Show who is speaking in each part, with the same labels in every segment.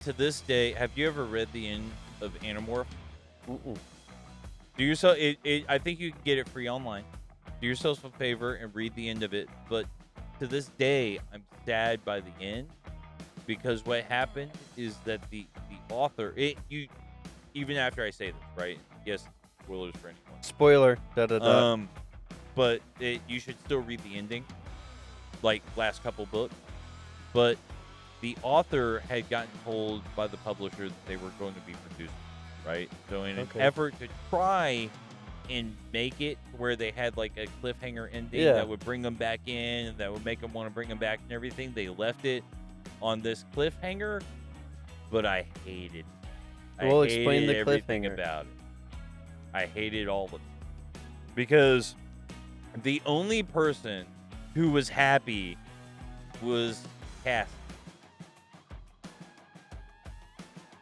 Speaker 1: to this day, have you ever read the end of Animorph?
Speaker 2: Mm-mm.
Speaker 1: Do yourself. I think you can get it free online. Do yourself a favor and read the end of it. But to this day, I'm sad by the end because what happened is that the author, even after I say this, right? Yes, spoilers for anyone.
Speaker 2: Spoiler. Da da da.
Speaker 1: But you should still read the ending, like last couple books. But the author had gotten told by the publisher that they were going to be producing, right? So in an effort to try and make it where they had like a cliffhanger ending that would bring them back in, and that would make them want to bring them back and everything, they left it on this cliffhanger. But I hated.
Speaker 2: Well, explain the
Speaker 1: everything
Speaker 2: cliffhanger
Speaker 1: about it. I hated all of it because the only person who was happy was Cass.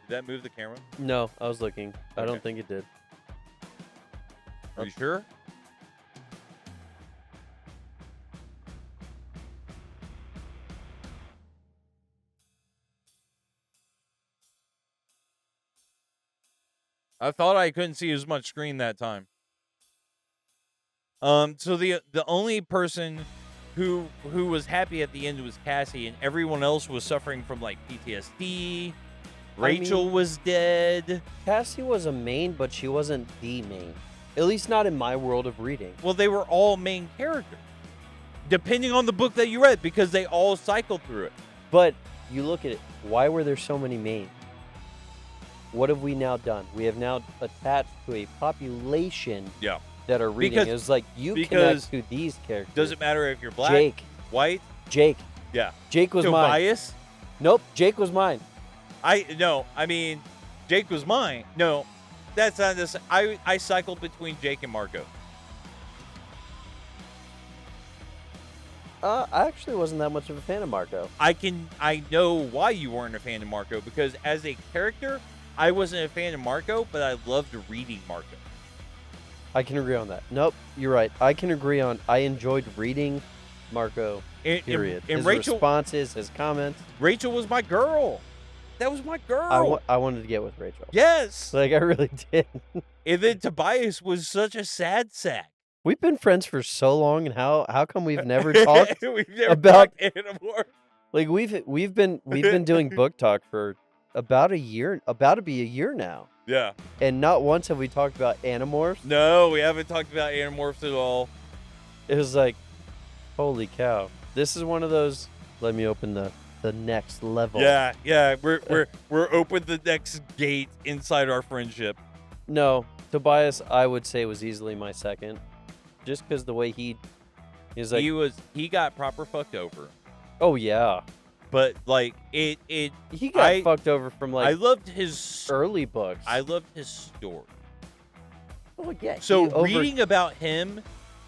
Speaker 1: Did that move the camera?
Speaker 2: No, I was looking. I don't think it did.
Speaker 1: Are you sure? I thought I couldn't see as much screen that time. So the only person who was happy at the end was Cassie, and everyone else was suffering from like PTSD. Rachel was dead.
Speaker 2: Cassie was a main, but she wasn't the main. At least not in my world of reading.
Speaker 1: Well, they were all main characters, depending on the book that you read, because they all cycled through it.
Speaker 2: But you look at it. Why were there so many main? What have we now done? We have now attached to a population that are reading. It's like you connect to these characters.
Speaker 1: Doesn't matter if you're black,
Speaker 2: Jake,
Speaker 1: white.
Speaker 2: Jake.
Speaker 1: Yeah.
Speaker 2: Jake was
Speaker 1: Tobias?
Speaker 2: mine. Nope, Jake was mine.
Speaker 1: I mean, Jake was mine. No, that's not this. I cycled between Jake and Marco.
Speaker 2: I actually wasn't that much of a fan of Marco.
Speaker 1: I know why you weren't a fan of Marco, because as a character, I wasn't a fan of Marco, but I loved reading Marco.
Speaker 2: I can agree on that. Nope, you're right. I can agree on I enjoyed reading Marco, period.
Speaker 1: And
Speaker 2: his
Speaker 1: Rachel,
Speaker 2: responses, his comments.
Speaker 1: Rachel was my girl. That was my girl.
Speaker 2: I wanted to get with Rachel.
Speaker 1: Yes.
Speaker 2: Like, I really did.
Speaker 1: And then Tobias was such a sad sack.
Speaker 2: We've been friends for so long, and how come we've never talked
Speaker 1: about Animorphs?
Speaker 2: Like, we've been doing book talk for about a year, about to be a year now.
Speaker 1: Yeah.
Speaker 2: And not once have we talked about Animorphs.
Speaker 1: No, we haven't talked about Animorphs at all.
Speaker 2: It was like, holy cow. This is one of those, let me open the next level.
Speaker 1: Yeah. We're open the next gate inside our friendship.
Speaker 2: No, Tobias, I would say, was easily my second. Just because the way he is like,
Speaker 1: he got proper fucked over.
Speaker 2: Oh yeah.
Speaker 1: But like he
Speaker 2: got fucked over from like
Speaker 1: I loved his
Speaker 2: early books.
Speaker 1: I loved his story.
Speaker 2: Oh yeah.
Speaker 1: So reading about him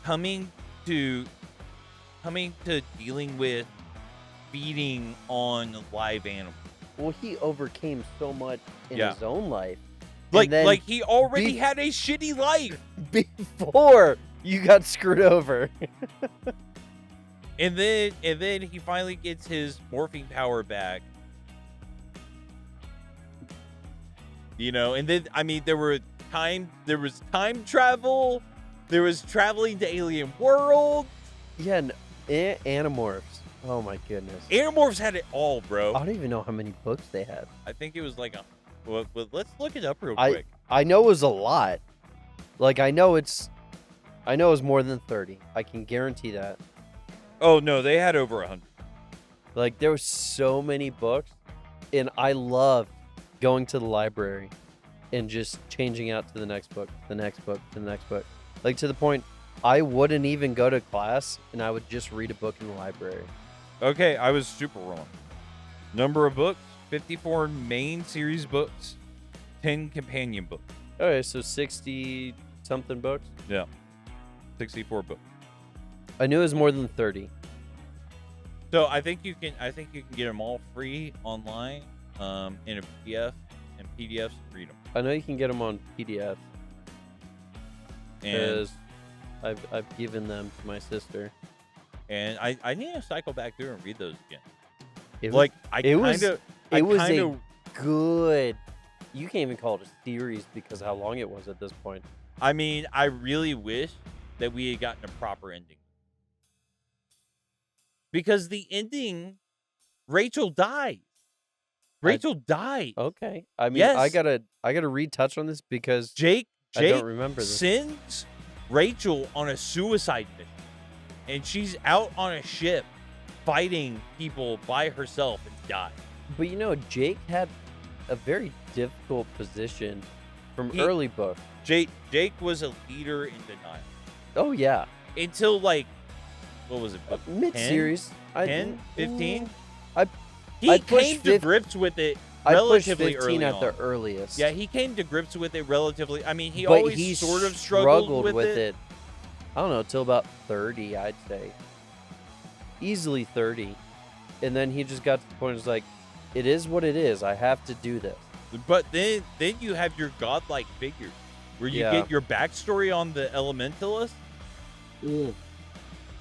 Speaker 1: coming to dealing with feeding on live animals.
Speaker 2: Well, he overcame so much in his own life.
Speaker 1: Like he already had a shitty life
Speaker 2: before you got screwed over.
Speaker 1: And then he finally gets his morphing power back. You know, and then I mean there was time travel, there was traveling to alien worlds.
Speaker 2: Yeah, and Animorphs. Oh my goodness.
Speaker 1: Animorphs had it all, bro.
Speaker 2: I don't even know how many books they had.
Speaker 1: I think it was like well, let's look it up real quick.
Speaker 2: I know it was a lot. Like I know it was more than 30. I can guarantee that.
Speaker 1: Oh no, they had over 100.
Speaker 2: Like there were so many books, and I loved going to the library and just changing out to the next book, the next book, the next book. Like to the point I wouldn't even go to class, and I would just read a book in the library.
Speaker 1: Okay, I was super wrong. Number of books, 54 main series books, 10 companion books.
Speaker 2: Okay, so 60 something books?
Speaker 1: Yeah. 64 books.
Speaker 2: I knew it was more than 30.
Speaker 1: So I think you can get them all free online in a PDF, and PDFs read them.
Speaker 2: I know you can get them on PDF. Because I've given them to my sister.
Speaker 1: And I need to cycle back through and read those again.
Speaker 2: It was good. You can't even call it a series because how long it was at this point.
Speaker 1: I mean, I really wish that we had gotten a proper ending. Because the ending, Rachel dies. Rachel died.
Speaker 2: Okay. I mean,
Speaker 1: Yes.
Speaker 2: I gotta retouch on this because
Speaker 1: Jake
Speaker 2: I don't remember this.
Speaker 1: sends Rachel on a suicide mission. And she's out on a ship fighting people by herself and dies.
Speaker 2: But you know, Jake had a very difficult position from early books.
Speaker 1: Jake was a leader in denial.
Speaker 2: Oh yeah.
Speaker 1: Until like, what was it? Book
Speaker 2: Mid-series.
Speaker 1: 10, 15?
Speaker 2: I
Speaker 1: He
Speaker 2: pushed
Speaker 1: came to grips with it
Speaker 2: I pushed
Speaker 1: relatively
Speaker 2: 15
Speaker 1: early
Speaker 2: at
Speaker 1: on.
Speaker 2: the earliest.
Speaker 1: Yeah, he came to grips with it relatively. I mean, he
Speaker 2: but
Speaker 1: always
Speaker 2: he
Speaker 1: sort of struggled with it.
Speaker 2: I don't know, till about 30, I'd say. Easily 30. And then he just got to the point, it's like, it is what it is. I have to do this.
Speaker 1: But then you have your godlike figures, where you get your backstory on the Elementalist,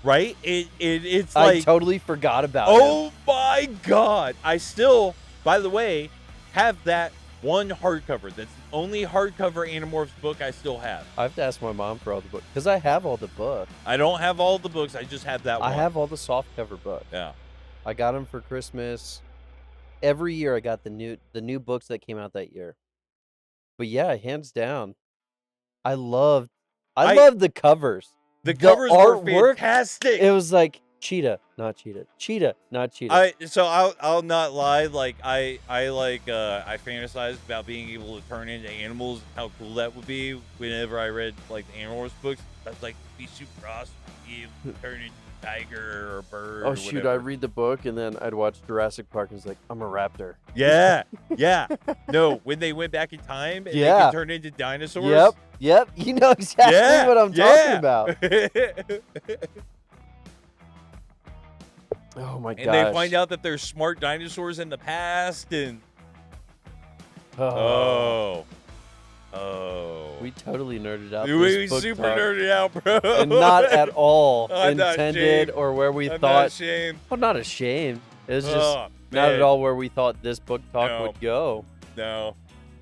Speaker 1: right? It's like,
Speaker 2: I totally forgot about it.
Speaker 1: oh my god! I still, by the way, have that one hardcover. That's the only hardcover Animorphs book I still have.
Speaker 2: I have to ask my mom for all the books because I have all the books.
Speaker 1: I don't have all the books. I just have that one.
Speaker 2: I have all the softcover books.
Speaker 1: Yeah.
Speaker 2: I got them for Christmas. Every year I got the new books that came out that year. But yeah, hands down, I loved the covers.
Speaker 1: The covers were
Speaker 2: artwork,
Speaker 1: fantastic.
Speaker 2: It was like cheetah, not cheetah, cheetah, not cheetah.
Speaker 1: I'll not lie. Like I fantasized about being able to turn into animals. How cool that would be. Whenever I read like the Animorphs books, I was like, it'd be super awesome to be able to turn into a tiger or a bird.
Speaker 2: Oh
Speaker 1: or
Speaker 2: shoot!
Speaker 1: whatever.
Speaker 2: I read the book and then I'd watch Jurassic Park and it's like I'm a raptor.
Speaker 1: Yeah, yeah. No, when they went back in time and they could turn into dinosaurs.
Speaker 2: Yep. You know exactly what I'm talking about. Oh my gosh.
Speaker 1: And they find out that there's smart dinosaurs in the past, and oh.
Speaker 2: We totally nerded out.
Speaker 1: We
Speaker 2: this book
Speaker 1: super
Speaker 2: talk.
Speaker 1: nerded out, bro.
Speaker 2: And not at all
Speaker 1: I'm not
Speaker 2: intended
Speaker 1: ashamed.
Speaker 2: or where we
Speaker 1: I'm
Speaker 2: thought.
Speaker 1: not ashamed.
Speaker 2: I'm not ashamed. It was just
Speaker 1: Oh,
Speaker 2: not
Speaker 1: man.
Speaker 2: at all where we thought this book talk
Speaker 1: No.
Speaker 2: would go.
Speaker 1: No.